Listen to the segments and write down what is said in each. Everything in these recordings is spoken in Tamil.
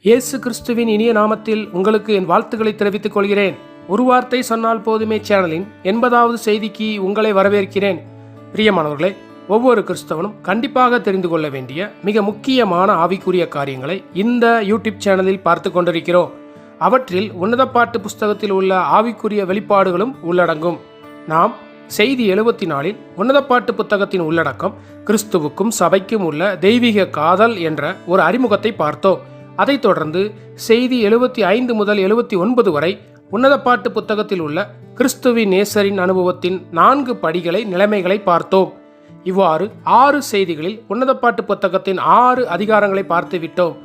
இயேசு கிறிஸ்துவின் இனிய நாமத்தில் உங்களுக்கு என் வாழ்த்துக்களை தெரிவித்துக் கொள்கிறேன். ஒரு வார்த்தை சொன்னால் போதுமே சேனலின் 80வது செய்திக்கு உங்களை வரவேற்கிறேன். பிரியமானவர்களே, ஒவ்வொரு கிறிஸ்தவனும் கண்டிப்பாக தெரிந்து கொள்ள வேண்டிய மிக முக்கியமான ஆவிக்குரிய காரியங்களை இந்த யூடியூப் சேனலில் பார்த்து கொண்டிருக்கிறோம். அவற்றில் உன்னத பாட்டு புஸ்தகத்தில் உள்ள ஆவிக்குரிய வெளிப்பாடுகளும் உள்ளடங்கும். நாம் செய்தி 74 உன்னத பாட்டு புத்தகத்தின் உள்ளடக்கம் கிறிஸ்துவுக்கும் சபைக்கும் உள்ள தெய்வீக காதல் என்ற ஒரு அறிமுகத்தை பார்த்தோம். அதைத் தொடர்ந்து செய்தி 75 முதல் 79 வரை உன்னத பாட்டு புத்தகத்தில் உள்ள கிறிஸ்துவின் நேசரின் அனுபவத்தின் 4 படிகளை நிலைமைகளை பார்த்தோம். இவ்வாறு 6 செய்திகளில் உன்னத பாட்டு புத்தகத்தின் 6 அதிகாரங்களை பார்த்து விட்டோம்.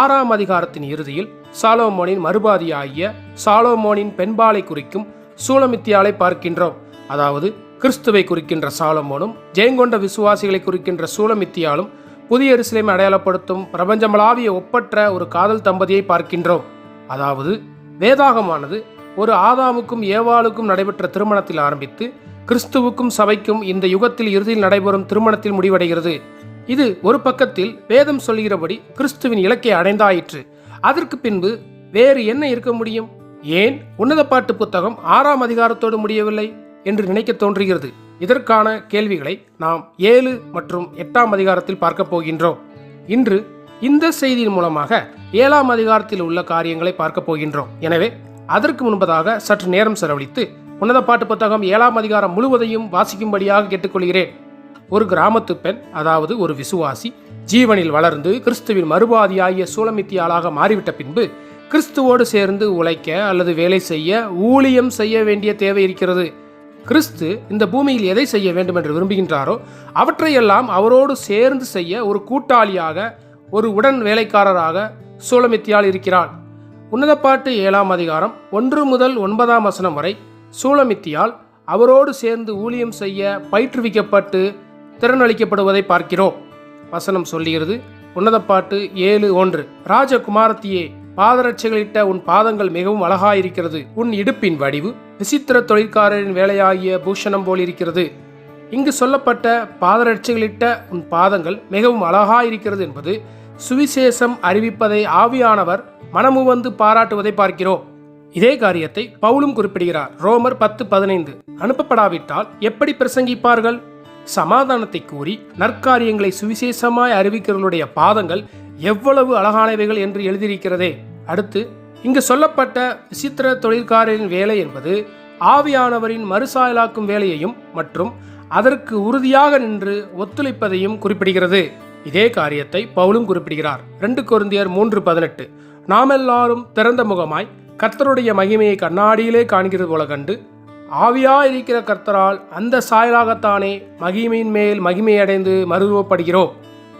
6ஆம் அதிகாரத்தின் இறுதியில் சாலோமோனின் மறுபாதியாகிய சாலோமோனின் பெண்பாலை குறிக்கும் சூலமித்தியாலை பார்க்கின்றோம். அதாவது கிறிஸ்துவை குறிக்கின்ற சாலமோனும் ஜெயங்கொண்ட விசுவாசிகளை குறிக்கின்ற சூலமித்தியாலும் புதிய எருசலேமை அடையாளப்படுத்தும் பிரபஞ்சமளாவிய ஒப்பற்ற ஒரு காதல் தம்பதியை பார்க்கின்றோம். அதாவது வேதாகமானது ஒரு ஆதாமுக்கும் ஏவாளுக்கும் நடைபெற்ற திருமணத்தில் ஆரம்பித்து கிறிஸ்துவுக்கும் சபைக்கும் இந்த யுகத்தில் இறுதியில் நடைபெறும் திருமணத்தில் முடிவடைகிறது. இது ஒரு பக்கத்தில் வேதம் சொல்கிறபடி கிறிஸ்துவின் இலக்கை அடைந்தாயிற்று. அதற்கு பின்பு வேறு என்ன இருக்க முடியும்? ஏன் உன்னத பாட்டு புத்தகம் 6ஆம் அதிகாரத்தோடு முடியவில்லை என்று நினைக்க தோன்றுகிறது. இதற்கான கேள்விகளை நாம் 7 மற்றும் 8ஆம் அதிகாரத்தில் பார்க்க போகின்றோம். இன்று இந்த செய்தியின் மூலமாக 7ஆம் அதிகாரத்தில் உள்ள காரியங்களை பார்க்க போகின்றோம். எனவே அதற்கு முன்பதாக சற்று நேரம் செலவழித்து உன்னத பாட்டு புத்தகம் 7ஆம் அதிகாரம் முழுவதையும் வாசிக்கும்படியாக கேட்டுக்கொள்கிறேன். ஒரு கிராமத்து பெண், அதாவது ஒரு விசுவாசி, ஜீவனில் வளர்ந்து கிறிஸ்துவின் மறுபாதியாகிய சூலமித்தியாளாக மாறிவிட்ட பின்பு கிறிஸ்துவோடு சேர்ந்து உழைக்க அல்லது வேலை செய்ய, ஊழியம் செய்ய வேண்டிய தேவை இருக்கிறது. கிறிஸ்து இந்த பூமியில் எதை செய்ய வேண்டும் என்று விரும்புகின்றாரோ அவற்றையெல்லாம் அவரோடு சேர்ந்து செய்ய ஒரு கூட்டாளியாக, ஒரு உடன் வேலைக்காரராக சூலமித்தியாள் இருக்கிறாள். உன்னத பாட்டு 7ஆம் அதிகாரம் 1 முதல் 9ஆம் வசனம் வரை சூலமித்தியாள் அவரோடு சேர்ந்து ஊழியம் செய்ய பயிற்றுவிக்கப்பட்டு திறனளிக்கப்படுவதை பார்க்கிறோம். வசனம் சொல்லுகிறது, உன்னத பாட்டு 7:1, ராஜகுமாரத்தியே, பாதரட்சைகளிட்ட உன் பாதங்கள் மிகவும் அழகாயிருக்கிறது. உன் இடுப்பின் வடிவு விசித்திர தொழிற்காரரின் வேலையாகிய பூஷணம் போல் இருக்கிறது. இங்கு சொல்லப்பட்ட பாதரட்சைகளிட்ட உன் பாதங்கள் மிகவும் அழகாயிருக்கிறது என்பது சுவிசேஷம் அறிவிப்பதை ஆவியானவர் மனமுவந்து பாராட்டுவதை பார்க்கிறோம். இதே காரியத்தை பவுலும் குறிப்பிடுகிறார். ரோமர் 10:15, அனுப்பப்படாவிட்டால் எப்படி பிரசங்கிப்பார்கள்? சமாதானத்தை கூறி நற்காரியங்களை சுவிசேஷமாய் அறிவிக்கிறவர்களுடைய பாதங்கள் எவ்வளவு அழகானவைகள் என்று எழுதியிருக்கிறதே. அடுத்து இங்கு சொல்லப்பட்ட விசித்திர தொழிற்காரரின் வேலை என்பது ஆவியானவரின் மறுசாயலாக்கும் வேலையையும் மற்றும் அதற்கு உறுதியாக நின்று ஒத்துழைப்பதையும் குறிப்பிடுகிறது. இதே காரியத்தை பவுலும் குறிப்பிடுகிறார். 2 கொரிந்தியர் 3:18, நாமெல்லாரும் திறந்த முகமாய் கர்த்தருடைய மகிமையை கண்ணாடியிலே காண்கிறது போல கண்டு ஆவியாயிருக்கிற கர்த்தரால் அந்த சாயலாகத்தானே மகிமையின் மேல் மகிமையடைந்து மறுரூபப்படுகிறோம்.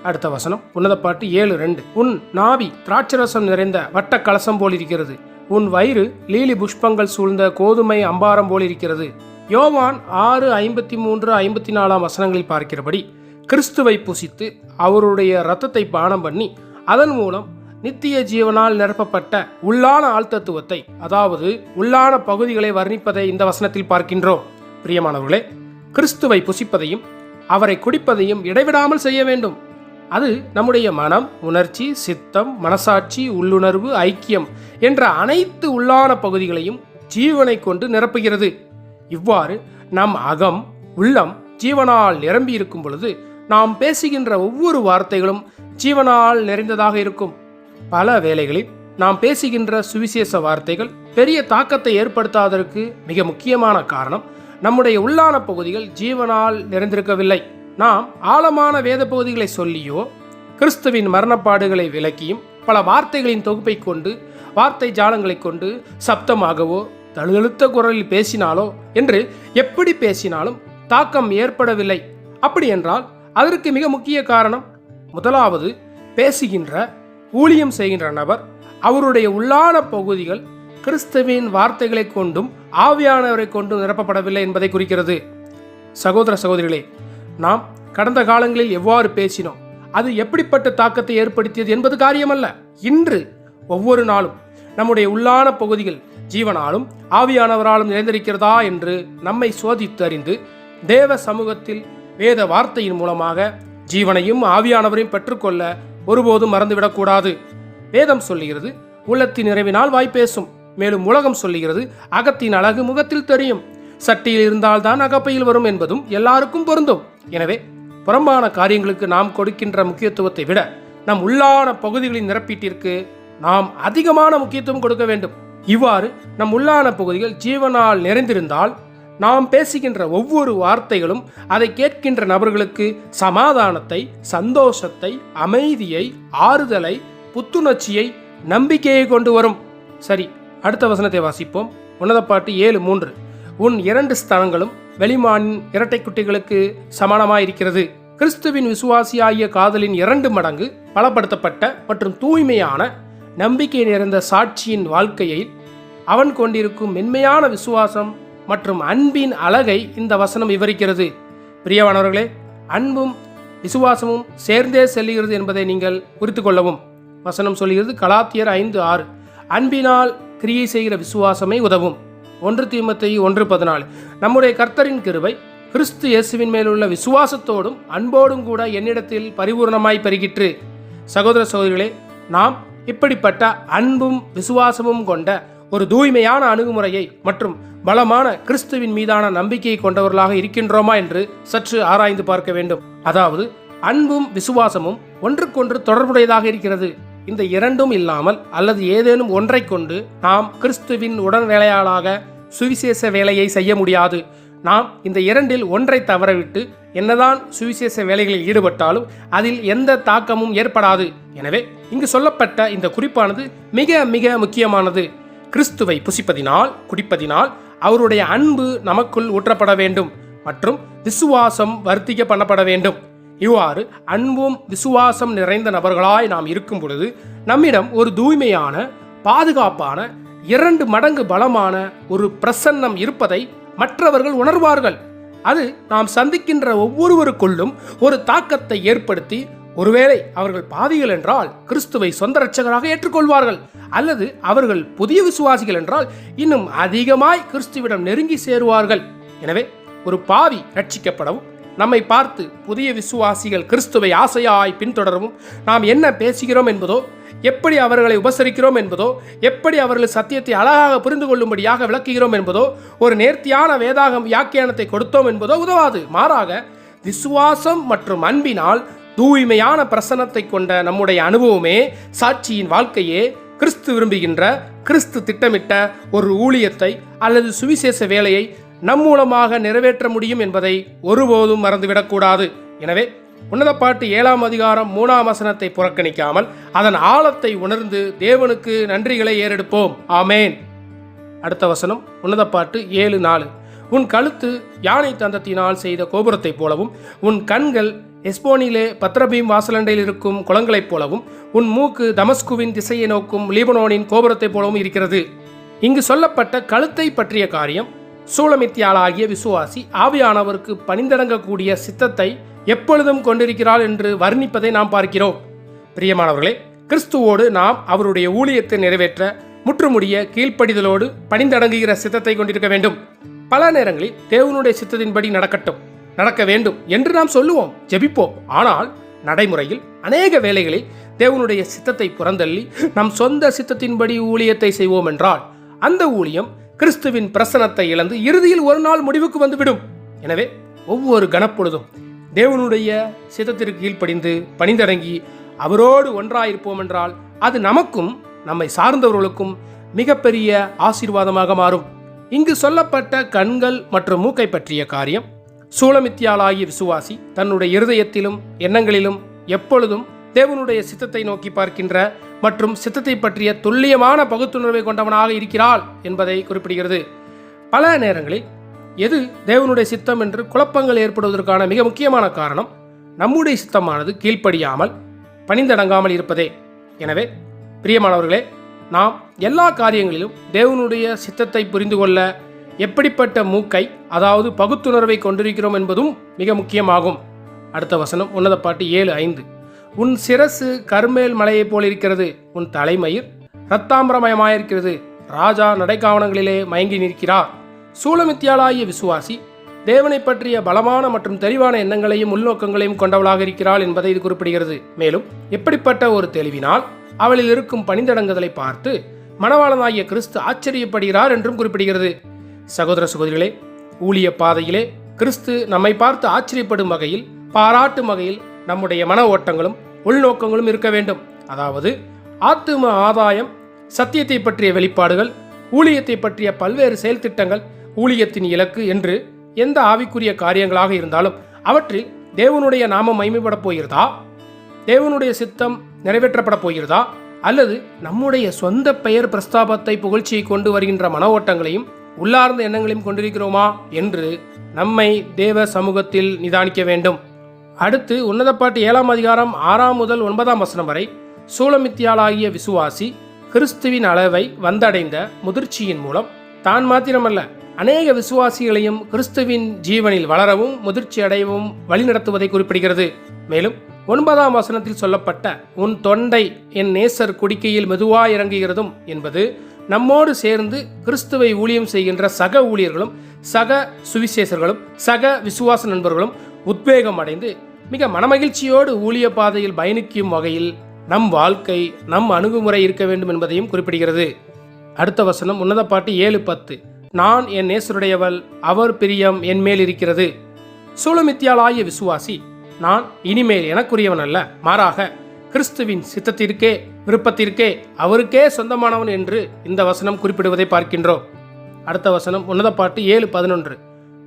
அடுத்த வசனம் உன்னத பாட்டு 7:2, உன் நாவி திராட்சரசம் நிறைந்த வட்ட கலசம் போல் இருக்கிறது. உன் வயிறு லீலி புஷ்பங்கள் சூழ்ந்த கோதுமை அம்பாரம் போல் இருக்கிறது. யோவான் 6:53-54 வசனங்களில் பார்க்கிறபடி கிறிஸ்துவை புசித்து அவருடைய இரத்தத்தை பானம் பண்ணி அதன் மூலம் நித்திய ஜீவனால் நிரப்பப்பட்ட உள்ளான ஆழ்த்தத்துவத்தை, அதாவது உள்ளான பகுதிகளை வர்ணிப்பதை இந்த வசனத்தில் பார்க்கின்றோம். பிரியமானவர்களே, கிறிஸ்துவை புசிப்பதையும் அவரை குடிப்பதையும் இடைவிடாமல் செய்ய வேண்டும். அது நம்முடைய மனம், உணர்ச்சி, சித்தம், மனசாட்சி, உள்ளுணர்வு, ஐக்கியம் என்ற அனைத்து உள்ளான பகுதிகளையும் ஜீவனை கொண்டு நிரப்புகிறது. இவ்வாறு நம் அகம், உள்ளம் ஜீவனால் நிரம்பி இருக்கும் பொழுது நாம் பேசுகின்ற ஒவ்வொரு வார்த்தைகளும் ஜீவனால் நிறைந்ததாக இருக்கும். பல வேளைகளில் நாம் பேசுகின்ற சுவிசேஷ வார்த்தைகள் பெரிய தாக்கத்தை ஏற்படுத்தாததற்கு மிக முக்கியமான காரணம் நம்முடைய உள்ளான பகுதிகள் ஜீவனால் நிறைந்திருக்கவில்லை. நாம் ஆழமான வேத பகுதிகளை சொல்லியோ கிறிஸ்துவின் மரணப்பாடுகளை விளக்கியும் பல வார்த்தைகளின் தொகுப்பை கொண்டு, வார்த்தை ஜாலங்களை கொண்டு சப்தமாகவோ தழுதழுத்த குரலில் பேசினாலோ என்று எப்படி பேசினாலும் தாக்கம் ஏற்படவில்லை. அப்படி என்றால் அதற்கு மிக முக்கிய காரணம், முதலாவது, பேசுகின்ற ஊழியம் செய்கின்ற நபர் அவருடைய உள்ளான பகுதிகள் கிறிஸ்துவின் வார்த்தைகளை கொண்டும் ஆவியானவரை கொண்டும் நிரப்பப்படவில்லை என்பதை குறிக்கிறது. சகோதர சகோதரிகளே, நாம் கடந்த காலங்களில் எவ்வாறு பேசினோம், அது எப்படிப்பட்ட தாக்கத்தை ஏற்படுத்தியது என்பது காரியமல்ல. இன்று ஒவ்வொரு நாளும் நம்முடைய உள்ளான பகுதிகள் ஜீவனாலும் ஆவியானவராலும் நிறைந்திருக்கிறதா என்று நம்மை சோதித்து அறிந்து தேவ சமூகத்தில் வேத வார்த்தையின் மூலமாக ஜீவனையும் ஆவியானவரையும் பெற்றுக்கொள்ள ஒருபோதும் மறந்துவிடக்கூடாது. வேதம் சொல்லுகிறது, உள்ளத்தின் நிறைவினால் வாய் பேசும். மேலும் உலகம் சொல்லுகிறது, அகத்தின் அழகு முகத்தில் தெரியும். சட்டியில் இருந்தால்தான் அகப்பையில் வரும் என்பதும் எல்லாருக்கும் பொருந்தும். எனவே புறம்பான காரியங்களுக்கு நாம் கொடுக்கின்ற முக்கியத்துவத்தை விட நம் உள்ளான பகுதிகளின் நிரப்பீட்டிற்கு நாம் அதிகமான முக்கியத்துவம் கொடுக்க வேண்டும். இவ்வாறு நம் உள்ளான பகுதிகள் ஜீவனால் நிறைந்திருந்தால் நாம் பேசுகின்ற ஒவ்வொரு வார்த்தைகளும் அதை கேட்கின்ற நபர்களுக்கு சமாதானத்தை, சந்தோஷத்தை, அமைதியை, ஆறுதலை, புத்துணர்ச்சியை, நம்பிக்கையை கொண்டு வரும். சரி, அடுத்த வசனத்தை வாசிப்போம். உன்னதப்பாட்டு 7:3. உன் 2 ஸ்தனங்களும் வெளிமானின் இரட்டை குட்டிகளுக்கு சமானமாயிருக்கிறது. கிறிஸ்துவின் விசுவாசியாகிய காதலின் 2 மடங்கு பலப்படுத்தப்பட்ட மற்றும் தூய்மையான நம்பிக்கை நிறைந்த சாட்சியின் வாழ்க்கையை அவன் கொண்டிருக்கும் மென்மையான விசுவாசம் மற்றும் அன்பின் அழகை இந்த வசனம் விவரிக்கிறது. பிரியமானவர்களே, அன்பும் விசுவாசமும் சேர்ந்தே செல்லுகிறது என்பதை நீங்கள் குறித்து கொள்ளவும். வசனம் சொல்கிறது, கலாத்தியர் 5:6, அன்பினால் கிரியை செய்கிற விசுவாசமே உதவும். 1 தீமோத்தேயு 1:14, நம்முடைய கர்த்தரின் கிருபை கிறிஸ்து இயேசுவின் மேலுள்ள விசுவாசத்தோடும் அன்போடும் கூட என்னிடத்தில் பரிபூர்ணமாய் பெருகிற்று. சகோதர சகோதரிகளே, நாம் இப்படிப்பட்ட அன்பும் விசுவாசமும் கொண்ட ஒரு தூய்மையான அணுகுமுறையை மற்றும் பலமான கிறிஸ்துவின் மீதான நம்பிக்கையை கொண்டவர்களாக இருக்கின்றோமா என்று சற்று ஆராய்ந்து பார்க்க வேண்டும். அதாவது அன்பும் விசுவாசமும் ஒன்றுக்கொன்று தொடர்புடையதாக இருக்கிறது. இந்த இரண்டும் இல்லாமல் அல்லது ஏதேனும் ஒன்றை கொண்டு நாம் கிறிஸ்துவின் உடன் வேலையாளாக சுவிசேஷ வேலையை செய்ய முடியாது. நாம் இந்த இரண்டில் ஒன்றை தவறவிட்டு என்னதான் சுவிசேஷ வேலைகளில் ஈடுபட்டாலும் அதில் எந்த தாக்கமும் ஏற்படாது. எனவே இங்கு சொல்லப்பட்ட இந்த குறிப்பானது மிக மிக முக்கியமானது. கிறிஸ்துவை புசிப்பதினால், குடிப்பதினால் அவருடைய அன்பு நமக்குள் ஊற்றப்பட வேண்டும் மற்றும் விசுவாசம் வர்த்திக்க பண்ணப்பட வேண்டும். இவ்வாறு அன்பும் விசுவாசம் நிறைந்த நபர்களாய் நாம் இருக்கும் பொழுது நம்மிடம் ஒரு தூய்மையான, பாதுகாப்பான, 2 மடங்கு பலமான ஒரு பிரசன்னம் இருப்பதை மற்றவர்கள் உணர்வார்கள். அது நாம் சந்திக்கின்ற ஒவ்வொருவருக்குள்ளும் ஒரு தாக்கத்தை ஏற்படுத்தி, ஒருவேளை அவர்கள் பாவிகள் என்றால் கிறிஸ்துவை சொந்த இரட்சகராக ஏற்றுக்கொள்வார்கள், அல்லது அவர்கள் புதிய விசுவாசிகள் என்றால் இன்னும் அதிகமாய் கிறிஸ்துவிடம் நெருங்கி சேருவார்கள். எனவே ஒரு பாவி ரட்சிக்கப்படவும், நம்மை பார்த்து புதிய விசுவாசிகள் கிறிஸ்துவை ஆசையாய் பின்தொடரவும் நாம் என்ன பேசுகிறோம் என்பதோ, எப்படி அவர்களை உபசரிக்கிறோம் என்பதோ, எப்படி அவர்கள் சத்தியத்தை அழகாக புரிந்து கொள்ளும்படியாக விளக்குகிறோம் என்பதோ, ஒரு நேர்த்தியான வேதாகம் வியாக்கியானத்தை கொடுத்தோம் என்பதோ உதவாது. மாறாக விசுவாசம் மற்றும் அன்பினால் தூய்மையான பிரசன்னத்தை கொண்ட நம்முடைய அனுபவமே, சாட்சியின் வாழ்க்கையே கிறிஸ்து விரும்புகின்ற, கிறிஸ்து திட்டமிட்ட ஒரு ஊழியத்தை அல்லது சுவிசேஷ வேலையை நம் மூலமாக நிறைவேற்ற முடியும் என்பதை ஒருபோதும் மறந்துவிடக்கூடாது. எனவே உன்னதப்பாட்டு 7ஆம் அதிகாரம் 3ஆம் வசனத்தை புறக்கணிக்காமல் அதன் ஆழத்தை உணர்ந்து தேவனுக்கு நன்றிகளை ஏறெடுப்போம். ஆமேன். அடுத்த வசனம் உன்னதப்பாட்டு 7:4, உன் கழுத்து யானை தந்தத்தினால் செய்த கோபுரத்தைப் போலவும், உன் கண்கள் எஸ்போனிலே பத்ரபீம் வாசலண்டையில் இருக்கும் குளங்களைப் போலவும், உன் மூக்கு தமஸ்குவின் திசையை நோக்கும் லீபனோனின் கோபுரத்தைப் போலவும் இருக்கிறது. இங்கு சொல்லப்பட்ட கழுத்தை பற்றிய காரியம், சூலமித்தியாளாகிய விசுவாசி ஆவியானவருக்கு பணிந்தடங்கக்கூடிய சித்தத்தை எப்பொழுதும் கொண்டிருக்கிறாள் என்று வர்ணிப்பதை நாம் பார்க்கிறோம். பிரியமானவர்களே, கிறிஸ்துவோடு நாம் அவருடைய ஊழியத்தை நிறைவேற்ற முற்றுமுடிய கீழ்ப்படிதலோடு பணிந்தடங்குகிற சித்தத்தை கொண்டிருக்க வேண்டும். பல நேரங்களில் தேவனுடைய சித்தத்தின்படி நடக்க வேண்டும் என்று நாம் சொல்லுவோம், ஜெபிப்போம். ஆனால் நடைமுறையில் அநேக வேளைகளில் தேவனுடைய சித்தத்தை புறந்தள்ளி நம் சொந்த சித்தத்தின்படி ஊழியத்தை செய்வோம் என்றால் அந்த ஊழியம் கிறிஸ்துவின் பிரசனத்தை இழந்து இறுதியில் ஒரு நாள் முடிவுக்கு வந்துவிடும். எனவே ஒவ்வொரு கணப்பொழுதும் தேவனுடைய சித்தத்திற்கு கீழ்ப்படிந்து பணிந்தடங்கி அவரோடு ஒன்றாயிருப்போம் என்றால் அது நமக்கும் நம்மை சார்ந்தவர்களுக்கும் மிகப்பெரிய ஆசீர்வாதமாக மாறும். இங்கு சொல்லப்பட்ட கண்கள் மற்றும் மூக்கை பற்றிய காரியம், சூலமித்தியாளாகிய விசுவாசி தன்னுடைய இருதயத்திலும் எண்ணங்களிலும் எப்பொழுதும் தேவனுடைய சித்தத்தை நோக்கி பார்க்கின்ற மற்றும் சித்தத்தை பற்றிய துல்லியமான பகுத்துணர்வை கொண்டவனாக இருக்கிறாள் என்பதை குறிப்பிடுகிறது. பல நேரங்களில் எது தேவனுடைய சித்தம் என்று குழப்பங்கள் ஏற்படுவதற்கான மிக முக்கியமான காரணம் நம்முடைய சித்தமானது கீழ்ப்படியாமல் பணிந்தடங்காமல் இருப்பதே. எனவே பிரியமானவர்களே, நாம் எல்லா காரியங்களிலும் தேவனுடைய சித்தத்தை புரிந்து கொள்ள எப்படிப்பட்ட மூக்கை, அதாவது பகுத்துணர்வை கொண்டிருக்கிறோம் என்பதும் மிக முக்கியமாகும். அடுத்த வசனம் உன்னதப்பாட்டு 7:5, உன் சிரசு கர்மேல் மலையைப் போல் இருக்கிறது, உன் தலைமயிர் இரத்தாம்பரமயமாயிருக்கிறது, ராஜா நடைக்காவனங்களிலே மயங்கி நிற்கிறார். சூலமித்தியாளாகிய விசுவாசி தேவனை பற்றிய பலமான மற்றும் தெளிவான எண்ணங்களையும் உள்நோக்கங்களையும் கொண்டவளாக இருக்கிறாள் என்பதை இது குறிப்பிடுகிறது. மேலும் எப்படிப்பட்ட ஒரு தெளிவினால் அவளில் இருக்கும் பணிந்தடங்குதலை பார்த்து மணவாளனாகிய கிறிஸ்து ஆச்சரியப்படுகிறார் என்றும் குறிப்பிடுகிறது. சகோதர சகோதரிகளே, ஊழிய பாதையிலே கிறிஸ்து நம்மை பார்த்து ஆச்சரியப்படும் வகையில், பாராட்டும் வகையில் நம்முடைய மன ஓட்டங்களும் உள்நோக்கங்களும் இருக்க வேண்டும். அதாவது ஆத்தும ஆதாயம், சத்தியத்தை பற்றிய வெளிப்பாடுகள், ஊழியத்தை பற்றிய பல்வேறு செயல் திட்டங்கள், ஊழியத்தின் இலக்கு என்று எந்த ஆவிக்குரிய காரியங்களாக இருந்தாலும் அவற்றில் தேவனுடைய நாமம் மகிமைப்பட போகிறதா, தேவனுடைய சித்தம் நிறைவேற்றப்பட போகிறதா, அல்லது நம்முடைய சொந்த பெயர் பிரஸ்தாபத்தை புகழ்ச்சியை கொண்டு வருகின்ற மன ஓட்டங்களையும் உள்ளார்ந்த எண்ணங்களையும் கொண்டிருக்கிறோமா என்று நம்மை தேவ சமூகத்தில் நிதானிக்க வேண்டும். அடுத்து உன்னத பாட்டு 7ஆம் அதிகாரம் 6 முதல் 9 வசனம் வரை சூலமித்தியாளாகிய விசுவாசி கிறிஸ்துவின் அளவை வந்தடைந்த முதிர்ச்சியின் மூலம் தான் மாத்திரமல்ல அநேக விசுவாசிகளையும் கிறிஸ்துவின் ஜீவனில் வளரவும் முதிர்ச்சி அடையவும் வழிநடத்துவதை குறிப்பிடுகிறது. மேலும் 9ஆம் வசனத்தில் சொல்லப்பட்ட உன் தொண்டை என் நேசர் குடிக்கையில் மெதுவாய் இறங்குகிறதும் என்பது நம்மோடு சேர்ந்து கிறிஸ்துவை ஊழியம் செய்கின்ற சக ஊழியர்களும் சக சுவிசேஷர்களும் சக விசுவாச நண்பர்களும் உத்வேகம் அடைந்து மிக மனமகிழ்ச்சியோடு ஊழிய பாதையில் பயணிக்கும் வகையில் நம் வாழ்க்கை, நம் அணுகுமுறை இருக்க வேண்டும் என்பதையும் குறிப்பிடுகிறது. அடுத்த வசனம் உன்னத பாட்டு 7:10. நான் என் நேசருடையவள், அவர் பிரியம் என் மேல் இருக்கிறது. சூலமித்தியாளாகிய விசுவாசி நான் இனிமேல் எனக்குரியவன் அல்ல, மாறாக கிறிஸ்துவின் சித்தத்திற்கே விருப்பத்திற்கே அவருக்கே சொந்தமானவன் என்று இந்த வசனம் குறிப்பிடுவதை பார்க்கின்றோம். அடுத்த வசனம் உன்னத பாட்டு 7:11.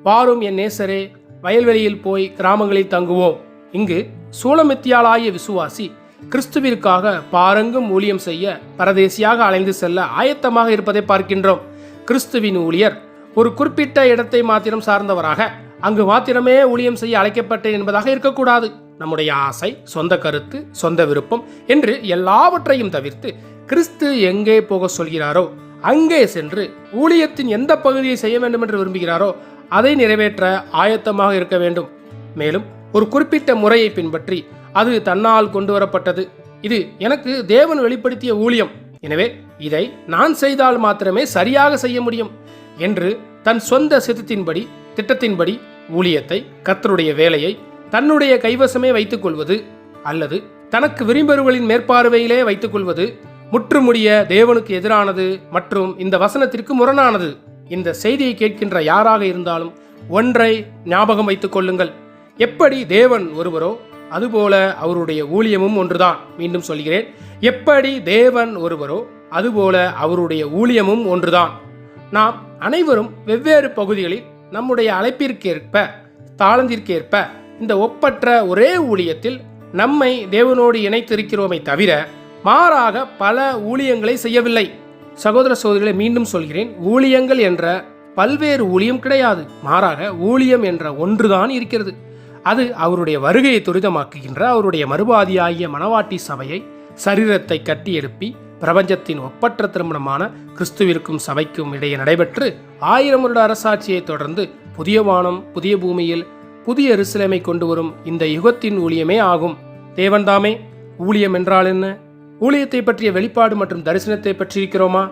வாரும் என் நேசரே, வயல்வெளியில் போய் கிராமங்களில் தங்குவோம். இங்கு சூலமித்தியாளாகிய விசுவாசி கிறிஸ்துவிற்காக பாரங்கும் ஊழியம் செய்ய பரதேசியாக அலைந்து செல்ல ஆயத்தமாக இருப்பதை பார்க்கின்றோம். கிறிஸ்துவின் ஊழியர் ஒரு குறிப்பிட்ட இடத்தை மாத்திரம் சார்ந்தவராக அங்கு மாத்திரமே ஊழியம் செய்ய அழைக்கப்பட்டேன் என்பதாக இருக்கக்கூடாது. நம்முடைய ஆசை, சொந்த கருத்து, சொந்த விருப்பம் என்று எல்லாவற்றையும் தவிர்த்து கிறிஸ்து எங்கே போக சொல்கிறாரோ அங்கே சென்று ஊழியத்தின் எந்த பகுதியை செய்ய வேண்டும் என்று விரும்புகிறாரோ அதை நிறைவேற்ற ஆயத்தமாக இருக்க வேண்டும். மேலும் ஒரு குறிப்பிட்ட முறையை பின்பற்றி அது தன்னால் கொண்டு வரப்பட்டது, இது எனக்கு தேவன் வெளிப்படுத்திய ஊழியம், எனவே இதை நான் செய்தால் மாத்திரமே சரியாக செய்ய முடியும் என்று தன் சொந்த சித்தத்தின்படி திட்டத்தின்படி ஊழியத்தை, கர்த்தருடைய வேலையை தன்னுடைய கைவசமே வைத்துக் கொள்வது அல்லது தனக்கு விரும்புவர்களின் மேற்பார்வையிலே வைத்துக் கொள்வது முற்றுமுடிய தேவனுக்கு எதிரானது மற்றும் இந்த வசனத்திற்கு முரணானது. இந்த செய்தியை கேட்கின்ற யாராக இருந்தாலும் ஒன்றை ஞாபகம் வைத்துக் கொள்ளுங்கள், எப்படி தேவன் ஒருவரோ அதுபோல அவருடைய ஊழியமும் ஒன்றுதான். மீண்டும் சொல்கிறேன், எப்படி தேவன் ஒருவரோ அதுபோல அவருடைய ஊழியமும் ஒன்றுதான். நாம் அனைவரும் வெவ்வேறு பகுதிகளில் நம்முடைய அழைப்பிற்கேற்ப தாளந்திற்கேற்ப இந்த ஒப்பற்ற ஒரே ஊழியத்தில் நம்மை தேவனோடு இணைத்திருக்கிறோமை தவிர மாறாக பல ஊழியங்களை செய்யவில்லை. சகோதர சகோதரிகளை மீண்டும் சொல்கிறேன், ஊழியங்கள் என்ற பல்வேறு ஊழியம் கிடையாது, மாறாக ஊழியம் என்ற ஒன்றுதான் இருக்கிறது. அது அவருடைய வருகையை துரிதமாக்குகின்ற அவருடைய மறுபாதியாகிய மணவாட்டி சபையை சரீரத்தை கட்டி எழுப்பி பிரபஞ்சத்தின் ஒப்பற்ற திருமணமான கிறிஸ்துவிற்கும் சபைக்கும் இடையே நடைபெற்று 1000 வருட அரசாட்சியை தொடர்ந்து புதிய வானம் புதிய பூமியில் புதிய எருசலேமை கொண்டு வரும் இந்த யுகத்தின் ஊழியமே ஆகும். தேவன்தாமே ஊழியம் என்றால் என்ன, ஊழியத்தை பற்றிய வெளிப்பாடு மற்றும் தரிசனத்தை பற்றியிருக்கிறோமா,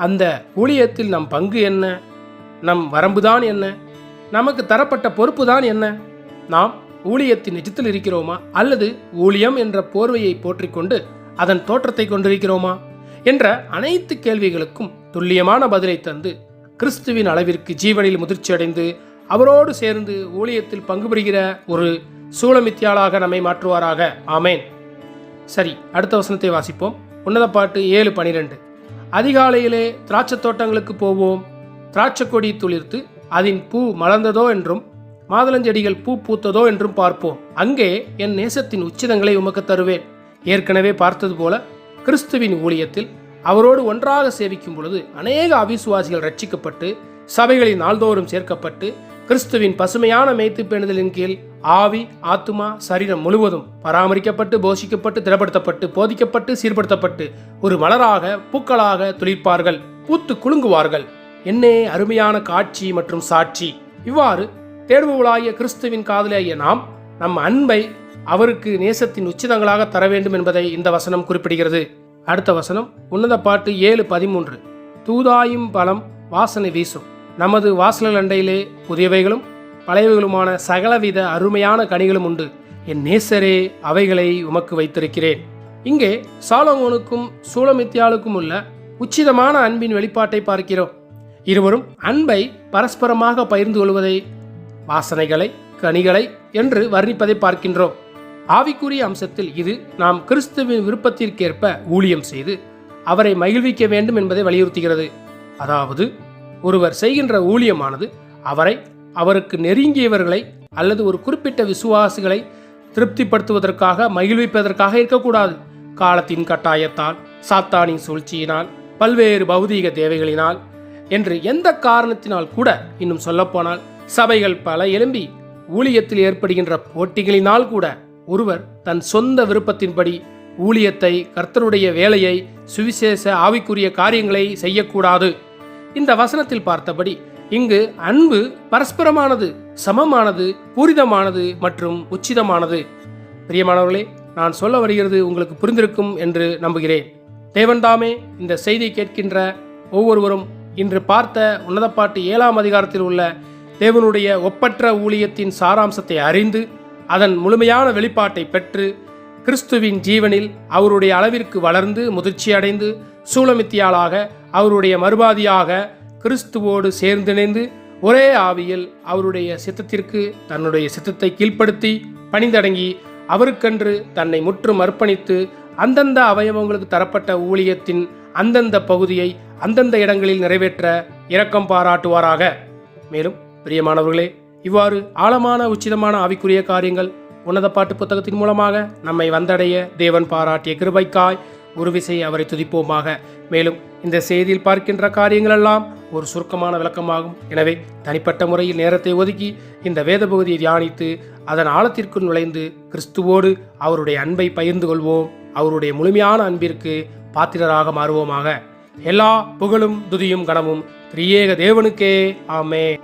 அந்த ஊழியத்தில் நம் பங்கு என்ன, நம் வரம்புதான் என்ன, நமக்கு தரப்பட்ட பொறுப்பு தான் என்ன, நாம் ஊழியத்தின் நிஜத்தில் இருக்கிறோமா அல்லது ஊழியம் என்ற போர்வையை போற்றிக்கொண்டு அதன் தோற்றத்தை கொண்டிருக்கிறோமா என்ற அனைத்து கேள்விகளுக்கும் துல்லியமான பதிலை தந்து கிறிஸ்துவின் அளவிற்கு ஜீவனில் முதிர்ச்சி அடைந்து அவரோடு சேர்ந்து ஊழியத்தில் பங்கு பெறுகிற ஒரு சூலமித்தியாளாக நம்மை மாற்றுவாராக. ஆமேன். சரி, அடுத்த வசனத்தை வாசிப்போம். உன்னத பாட்டு 7:12. அதிகாலையிலே திராட்சை தோட்டங்களுக்கு போவோம், திராட்சை கொடி துளிர்த்து அதன் பூ மலர்ந்ததோ என்றும் மாதுளஞ்செடிகள் பூ பூத்ததோ என்றும் பார்ப்போம், அங்கே என் நேசத்தின் உச்சிதங்களை உமக்கு தருவேன். ஏற்கனவே பார்த்தது போல கிறிஸ்துவின் ஊழியத்தில் அவரோடு ஒன்றாக சேவிக்கும் பொழுது அநேக அவிசுவாசிகள் ரட்சிக்கப்பட்டு சபைகளில் நாள்தோறும் சேர்க்கப்பட்டு கிறிஸ்துவின் பசுமையான மேய்த்து பேணுதலின் கீழ் ஆவி ஆத்துமா சரீரம் முழுவதும் பராமரிக்கப்பட்டு போஷிக்கப்பட்டு திடப்படுத்தப்பட்டு போதிக்கப்பட்டு சீர்படுத்தப்பட்டு ஒரு மலராக பூக்களாக துளிர்ப்பார்கள், பூத்து குலுங்குவார்கள். என்னே அருமையான காட்சி மற்றும் சாட்சி! இவ்வாறு தேடுபவளாகிய கிறிஸ்துவின் காதலாகிய நாம் நம் அன்பை அவருக்கு நேசத்தின் உச்சிதங்களாக தர வேண்டும் என்பதை இந்த வசனம் குறிப்பிடுகிறது. அடுத்த வசனம் உன்னத பாட்டு 7:13. தூதாயும் பலம் வாசனை வீசும், நமது வாசல் அண்டையிலே புதியவைகளும் பழையவைகளுமான சகலவித அருமையான கனிகளும் உண்டு, என் நேசரே அவைகளை உமக்கு வைத்திருக்கிறேன். இங்கே சாலமோனுக்கும் சூலமித்தியாளுக்கும் உள்ள உச்சிதமான அன்பின் வெளிப்பாட்டை பார்க்கிறோம். இருவரும் அன்பை பரஸ்பரமாக பகிர்ந்து கொள்வதை, வாசனைகளை, கனிகளை என்று வர்ணிப்பதை பார்க்கின்றோம். ஆவிக்குரிய அம்சத்தில் இது நாம் கிறிஸ்துவின் விருப்பத்திற்கேற்ப ஊழியம் செய்து அவரை மகிழ்விக்க வேண்டும் என்பதை வலியுறுத்துகிறது. அதாவது ஒருவர் செய்கின்ற ஊழியமானது அவருக்கு நெருங்கியவர்களை அல்லது ஒரு குறிப்பிட்ட விசுவாசிகளை திருப்திப்படுத்துவதற்காக, மகிழ்விப்பதற்காக இருக்கக்கூடாது. காலத்தின் கட்டாயத்தால், சாத்தானின் சூழ்ச்சியினால், பல்வேறு பௌதீக தேவைகளினால் என்று எந்த காரணத்தினால் கூட, இன்னும் சொல்லப்போனால் சபைகள் பல எழும்பி ஊழியத்தில் ஏற்படுகின்ற போட்டிகளினால் கூட ஒருவர் தன் சொந்த விருப்பத்தின்படி ஊழியத்தை, கர்த்தருடைய வேலையை, சுவிசேஷ ஆவிக்குரிய காரியங்களை செய்யக்கூடாது. இந்த வசனத்தில் பார்த்தபடி இங்கு அன்பு பரஸ்பரமானது, சமமானது, பூரிதமானது மற்றும் உச்சிதமானது. பிரியமானவர்களே, நான் சொல்ல வருகிறது உங்களுக்கு புரிந்திருக்கும் என்று நம்புகிறேன். தேவன்தாமே இந்த செய்தி கேட்கின்ற ஒவ்வொருவரும் இன்று பார்த்த உன்னத பாட்டு 7ஆம் அதிகாரத்தில் உள்ள தேவனுடைய ஒப்பற்ற ஊழியத்தின் சாராம்சத்தை அறிந்து அதன் முழுமையான வெளிப்பாட்டை பெற்று கிறிஸ்துவின் ஜீவனில் அவருடைய அளவிற்கு வளர்ந்து முதிர்ச்சி அடைந்து சூலமித்தியாளாக, அவருடைய மறுபாதியாக கிறிஸ்துவோடு சேர்ந்திணைந்து ஒரே ஆவியில் அவருடைய சித்தத்திற்கு தன்னுடைய சித்தத்தை கீழ்ப்படுத்தி பணிந்தடங்கி அவருக்கென்று தன்னை முற்றும் அர்ப்பணித்து அந்தந்த அவயவங்களுக்கு தரப்பட்ட ஊழியத்தின் அந்தந்த பகுதியை அந்தந்த இடங்களில் நிறைவேற்ற இரக்கம் பாராட்டுவாராக. மேலும் பிரியமானவர்களே, இவ்வாறு ஆழமான உச்சிதமான ஆவிக்குரிய காரியங்கள் உன்னத பாட்டு புத்தகத்தின் மூலமாக நம்மை வந்தடைய தேவன் பாராட்டிய கிருபைக்காய் ஒரு விசை அவரை துதிப்போமாக. மேலும் இந்த செய்தியில் பார்க்கின்ற காரியங்கள் எல்லாம் ஒரு சுருக்கமான விளக்கமாகும். எனவே தனிப்பட்ட முறையில் நேரத்தை ஒதுக்கி இந்த வேத பகுதியை தியானித்து அதன் ஆழத்திற்குள் நுழைந்து கிறிஸ்துவோடு அவருடைய அன்பை பகிர்ந்து கொள்வோம். அவருடைய முழுமையான அன்பிற்கு பாத்திரராக மாறுவோமாக. எல்லா புகழும் துதியும் கனமும் திரியேக தேவனுக்கே. ஆமென்.